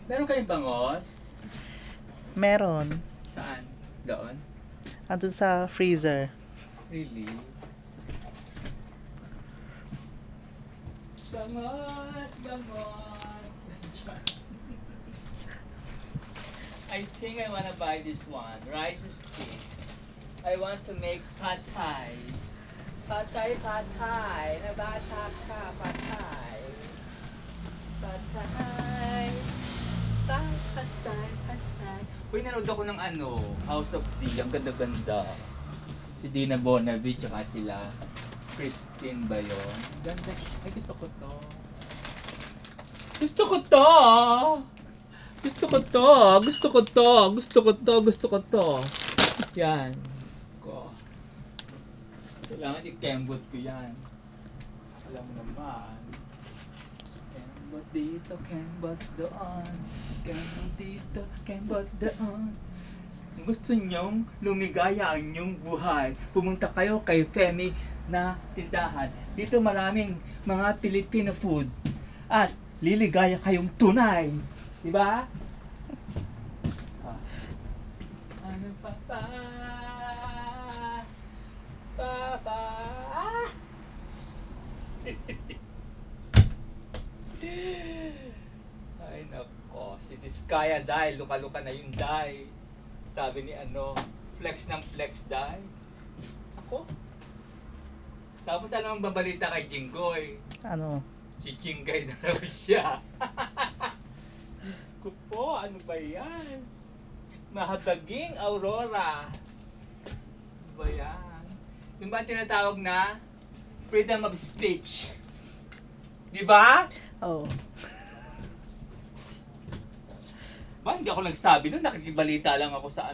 Meron kayong bangos? Meron. Saan? Doon? Andun sa freezer. Really? Bangos! Bangos! I think I wanna buy this one. Rice stick. I want to make pad thai. Pad thai, pad thai. Nabata ka, pad thai. Pad thai. Pad thai, pad thai. Uy, nanood ako ng House of D. Ang ganda-ganda. Si Dina Bonavi, tsaka sila. Christine ba yun? Ganda. Ay, gusto ko to. Gusto ko to! Gusto ko to! Gusto ko to! Gusto ko to! Gusto ko to! Yan. Gusto ko. Kailangan i-kembot ko yan. Alam mo naman. Kembot dito, kembot doon. Kembot dito, kembot doon. Kung gusto nyong lumigaya ang inyong buhay, pumunta kayo kay Femi na tindahan. Dito maraming mga Filipino food. At liligaya kayong tunay. Diba? Ano pa pa? Pa pa? Ay nako, si Diskaya dahil luka-luka na yung dahil. Sabi ni flex ng flex dahil. Ako? Tapos alam ang babalita kay Jinggoy. Ano? Si Jinggoy na raw siya. Diyos ko po, ano ba yan? Mahabaging Aurora. Ano ba yan? Yung ba ang tinatawag na freedom of speech? Di ba? Oo. Ba, hindi ako nagsabi nun, nakikibalita lang ako sa